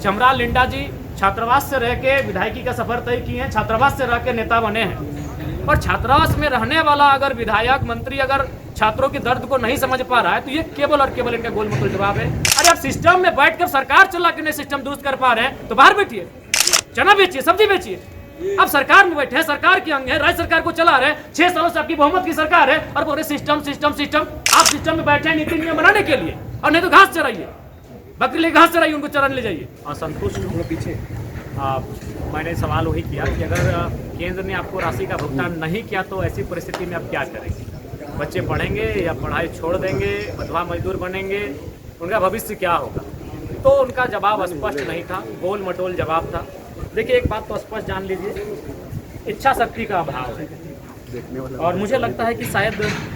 चमरा लिंडा जी छात्रावास से रह के विधायकी का सफर तय किए हैं, छात्रावास से रह के नेता बने हैं। और छात्रावास में रहने वाला अगर विधायक मंत्री अगर छात्रों के दर्द को नहीं समझ पा रहा है तो ये केवल और केवल इनका गोल मटोल जवाब है। अरे आप सिस्टम में बैठकर सरकार चला के नहीं सिस्टम दुरुस्त कर पा रहे हैं तो बाहर बैठिए, चना बेचिए, सब्जी बेचिए। अब सरकार में बैठे हैं, सरकार के अंग है, राज्य सरकार को चला रहे हैं। 6 सालों से आपकी बहुमत की सरकार है और बोले सिस्टम सिस्टम सिस्टम। आप सिस्टम में बैठे हैं नीति नियम बनाने के लिए, और नहीं तो घास चराइए, बकरी ले घास चराइए, उनको चराने ले जाइए। असंतुष्ट हूँ पीछे मैंने सवाल वही किया कि अगर केंद्र ने आपको राशि का भुगतान नहीं किया तो ऐसी परिस्थिति में आप क्या करेंगे? बच्चे पढ़ेंगे या पढ़ाई छोड़ देंगे, विधवा मजदूर बनेंगे, उनका भविष्य क्या होगा? तो उनका जवाब स्पष्ट नहीं था, गोल मटोल जवाब था। देखिए एक बात तो स्पष्ट जान लीजिए, इच्छा शक्ति का अभाव है। और मुझे लगता है कि शायद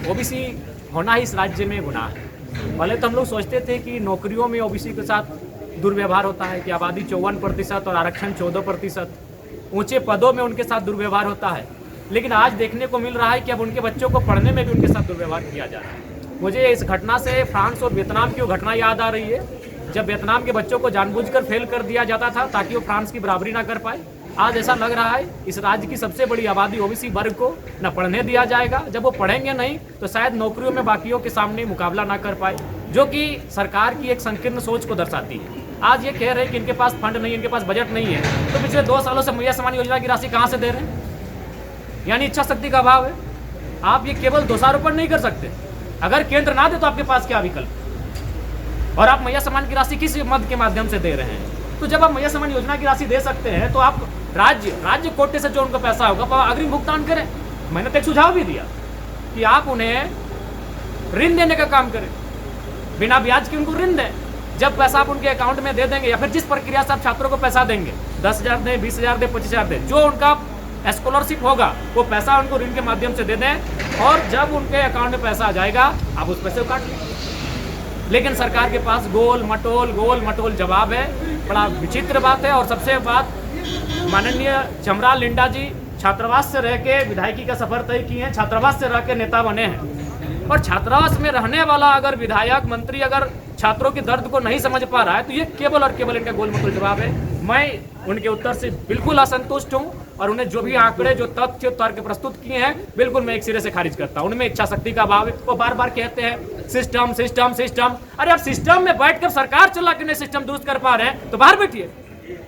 ओबीसी होना ही इस राज्य में गुनाह है। पहले तो हम लोग सोचते थे कि नौकरियों में ओबीसी के साथ दुर्व्यवहार होता है, कि आबादी 54% और आरक्षण 14%, ऊंचे पदों में उनके साथ दुर्व्यवहार होता है। लेकिन आज देखने को मिल रहा है कि अब उनके बच्चों को पढ़ने में भी उनके साथ दुर्व्यवहार किया जा रहा है। मुझे इस घटना से फ्रांस और वियतनाम की वो घटना याद आ रही है, जब वियतनाम के बच्चों को जानबूझकर फेल कर दिया जाता था ताकि वो फ्रांस की बराबरी ना कर पाए। आज ऐसा लग रहा है इस राज्य की सबसे बड़ी आबादी ओबीसी वर्ग को न पढ़ने दिया जाएगा। जब वो पढ़ेंगे नहीं तो शायद नौकरियों में बाकियों के सामने मुकाबला ना कर पाए, जो कि सरकार की एक संकीर्ण सोच को दर्शाती है। आज ये कह रहे हैं कि इनके पास फंड नहीं, इनके पास बजट नहीं है, तो पिछले 2 सालों से मैया सम्मान योजना की राशि कहाँ से दे रहे हैं? यानी इच्छा शक्ति का अभाव है। आप ये केवल दोषारोपण नहीं कर सकते, अगर केंद्र ना दे तो आपके पास क्या विकल्प? और आप मैया सम्मान की राशि किस मद के माध्यम से दे रहे हैं? तो जब आप मैया सम्मान योजना की राशि दे सकते हैं तो आप राज्य कोटे से जो उनको पैसा होगा तो अग्रिम भुगतान करें। मैंने तो एक सुझाव भी दिया कि आप उन्हें ऋण देने का काम करें, बिना ब्याज के उनको ऋण दें। जब पैसा आप उनके अकाउंट में दे देंगे या फिर जिस प्रक्रिया से आप छात्रों को पैसा देंगे, 10,000 दें, 20,000 दें, 25,000 दें, जो उनका स्कॉलरशिप होगा वो पैसा उनको ऋण के माध्यम से दे दें। और जब उनके अकाउंट में पैसा आ जाएगा आप उस पैसे को काट लें। लेकिन सरकार के पास गोल मटोल जवाब है। बड़ा विचित्र बात है। और सबसे बात, माननीय चमरा लिंडा जी छात्रावास से रह के विधायकी का सफर तय किए हैं, छात्रावास से रह के नेता बने हैं। और छात्रावास में रहने वाला अगर विधायक मंत्री अगर छात्रों के दर्द को नहीं समझ पा रहा है तो ये केवल और केवल इनका गोल मटोल जवाब है। मैं उनके उत्तर से बिल्कुल असंतुष्ट हूं और उन्हें जो भी आंकड़े, जो तथ्य तर्क प्रस्तुत किए हैं, बिल्कुल मैं एक सिरे से खारिज करता हूं। उनमें इच्छा शक्ति का अभाव है। वो बार बार कहते हैं सिस्टम सिस्टम सिस्टम। अरे आप सिस्टम में बैठकर सरकार चला के नहीं सिस्टम दुरुस्त कर पा रहे हैं तो बाहर बैठिए,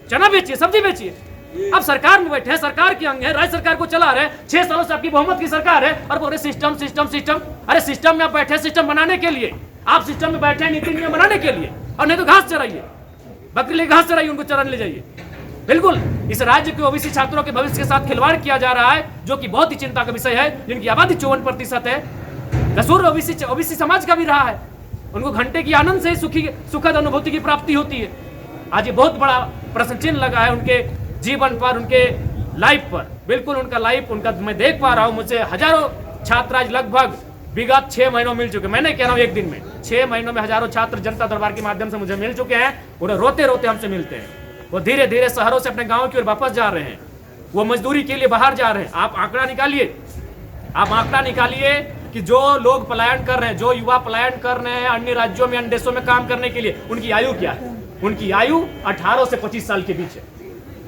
चना बेचिए, सब्जी बेचिए। अब सरकार में बैठे हैं, सरकार के अंग है, राज्य सरकार को चला रहे हैं। 6 सालों से आपकी बहुमत की सरकार है और बोले सिस्टम सिस्टम सिस्टम। अरे सिस्टम में आप बैठे हैं सिस्टम बनाने के लिए, आप सिस्टम में बैठे हैं नीति नियम बनाने के लिए, और नहीं तो घास चराइए, बकरी ले घास चराइए, उनको चराने ले जाइए। बिल्कुल इस राज्य के ओबीसी छात्रों के भविष्य के साथ खिलवाड़ किया जा रहा है, जो कि बहुत ही चिंता का विषय है। जिनकी आबादी 54% है। कसूर ओबीसी समाज का भी रहा है। उनको घंटे की आनंद से सुखद अनुभूति की प्राप्ति होती है। आज ये बहुत बड़ा प्रश्न चिन्ह लगा है उनके जीवन पर, उनके लाइफ पर। बिल्कुल उनका लाइफ, उनका मैं देख पा रहा हूँ। मुझे हजारों छात्र आज लगभग विगत 6 महीनों मिल चुके। मैंने कह रहा हूँ एक दिन में 6 महीनों में हजारों छात्र जनता दरबार के माध्यम से मुझे मिल चुके हैं। उन्हें रोते रोते हमसे मिलते हैं। वो धीरे धीरे शहरों से अपने गाँव की ओर वापस जा रहे हैं। वो मजदूरी के लिए बाहर जा रहे हैं। आप आंकड़ा निकालिए कि जो लोग पलायन कर रहे हैं, जो युवा पलायन कर रहे हैं अन्य राज्यों में, अन्य देशों में काम करने के लिए, उनकी आयु क्या है? उनकी आयु 18 से 25 साल के बीच है।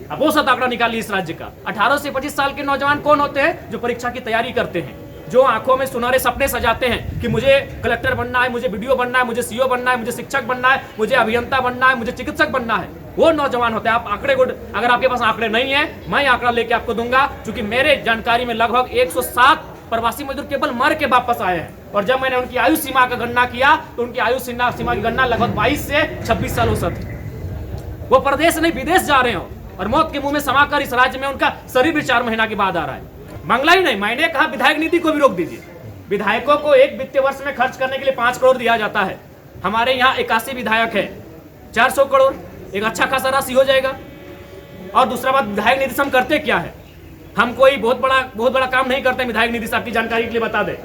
अब वो सब आंकड़ा निकालिए इस राज्य का। 18 से 25 साल के नौजवान कौन होते हैं? जो परीक्षा की तैयारी करते हैं, जो आंखों में सुनहरे सपने सजाते हैं कि मुझे कलेक्टर बनना है, मुझे वीडियो बनना है, मुझे सीओ बनना है, मुझे शिक्षक बनना है, मुझे अभियंता बनना है, मुझे चिकित्सक बनना है। वो नौजवान होते हैं। आप आंकड़े को, अगर आपके पास आंकड़े नहीं है, मैं आंकड़ा लेके आपको दूंगा, क्योंकि मेरे जानकारी में लगभग 107 प्रवासी मजदूर केवल मर के वापस आए हैं। और जब मैंने उनकी आयु सीमा का गणना किया तो उनकी आयु सीमा की गणना लगभग 22 से 26 साल औसत है। वो प्रदेश नहीं विदेश जा रहे हो और मौत के मुंह में समाकर इस राज्य में उनका शरीर भी 4 महीना के बाद आ रहा है। मंगला ही नहीं, मैंने कहा विधायक निधि को भी रोक दीजिए। विधायकों को एक वित्तीय वर्ष में खर्च करने के लिए 5 करोड़ दिया जाता है। हमारे यहाँ 81 विधायक है, 400 करोड़ एक अच्छा खासा राशि हो जाएगा। और दूसरा बात, विधायक निधि से हम करते क्या है? हम कोई बहुत बड़ा काम नहीं करते। विधायक निधि से आपकी जानकारी के लिए बता दें,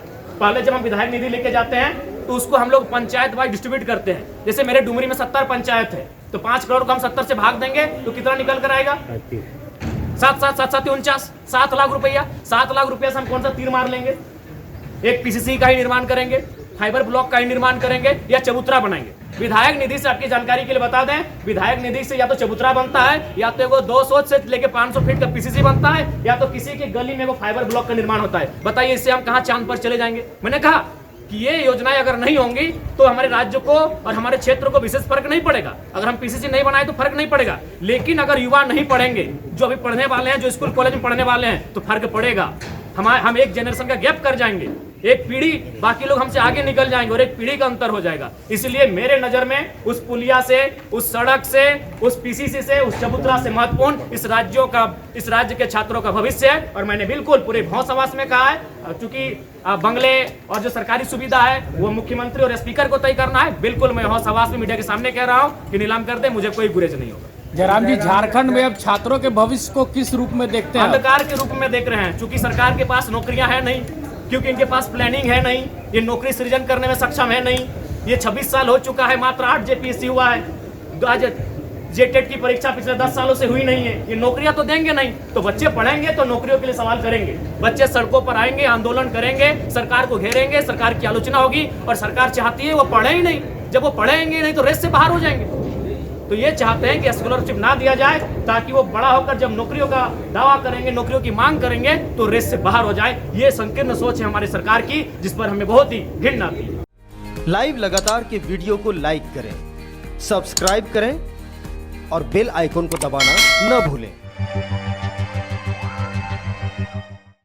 पहले जब हम विधायक निधि लेके जाते हैं तो उसको हम लोग पंचायत वाइज डिस्ट्रीब्यूट करते हैं। जैसे मेरे डुमरी में 70 पंचायत है, तो 5 करोड़ को हम 70 से भाग देंगे तो कितना निकल कर आएगा? 7 लाख रुपया। 7 लाख रुपया से हम कौन सा तीर मार लेंगे? एक पीसीसी का ही निर्माण करेंगे, फाइबर ब्लॉक का ही निर्माण करेंगे या चबूतरा बनाएंगे। विधायक निधि से आपकी जानकारी के लिए बता दें, विधायक निधि से या तो चबूतरा बनता है, या तो वो 200 से लेके 500 फीट का पीसीसी बनता है, या तो किसी की गली में वो फाइबर ब्लॉक का निर्माण होता है। बताइए इससे हम कहां चांद पर चले जाएंगे। मैंने कहा कि ये योजनाएं अगर नहीं होंगी तो हमारे राज्य को और हमारे क्षेत्र को विशेष फर्क नहीं पड़ेगा। अगर हम पीसीसी नहीं बनाए तो फर्क नहीं पड़ेगा, लेकिन अगर युवा नहीं पढ़ेंगे, जो अभी पढ़ने वाले हैं, जो स्कूल कॉलेज में पढ़ने वाले हैं, तो फर्क पड़ेगा। हम एक जनरेशन का गैप कर जाएंगे, एक पीढ़ी, बाकी लोग हमसे आगे निकल जाएंगे और एक पीढ़ी का अंतर हो जाएगा। इसलिए मेरे नजर में उस पुलिया से, उस सड़क से, उस पीसीसी से, उस चबूतरा से महत्वपूर्ण इस राज्य के छात्रों का भविष्य है। और मैंने बिल्कुल पूरे भौस आवास में कहा है, चूंकि बंगले और जो सरकारी सुविधा है वो मुख्यमंत्री और स्पीकर को तय करना है। बिल्कुल मैं भौस आवास में मीडिया के सामने कह रहा हूँ कि नीलाम कर दे, मुझे कोई गुरेज नहीं होगा। जयराम जी, झारखंड में अब छात्रों के भविष्य को किस रूप में देखते हैं? अंधकार के रूप में देख रहे हैं, क्योंकि सरकार के पास नौकरियां है नहीं, क्योंकि इनके पास प्लानिंग है नहीं, ये नौकरी सृजन करने में सक्षम है नहीं। ये 26 साल हो चुका है, मात्र 8 जेपीएससी हुआ है, आज जेटेट की परीक्षा पिछले 10 सालों से हुई नहीं है। ये नौकरियां तो देंगे नहीं, तो बच्चे पढ़ेंगे तो नौकरियों के लिए सवाल करेंगे, बच्चे सड़कों पर आएंगे, आंदोलन करेंगे, सरकार को घेरेंगे, सरकार की आलोचना होगी, और सरकार चाहती है वो पढ़े ही नहीं। जब वो पढ़ेंगे नहीं तो रेस से बाहर हो जाएंगे। तो ये चाहते हैं कि स्कॉलरशिप ना दिया जाए, ताकि वो बड़ा होकर जब नौकरियों का दावा करेंगे, नौकरियों की मांग करेंगे, तो रेस से बाहर हो जाए। ये संकीर्ण सोच है हमारी सरकार की, जिस पर हमें बहुत ही घृणा आती है। लाइव लगातार के वीडियो को लाइक करें, सब्सक्राइब करें और बेल आइकन को दबाना न भूलें।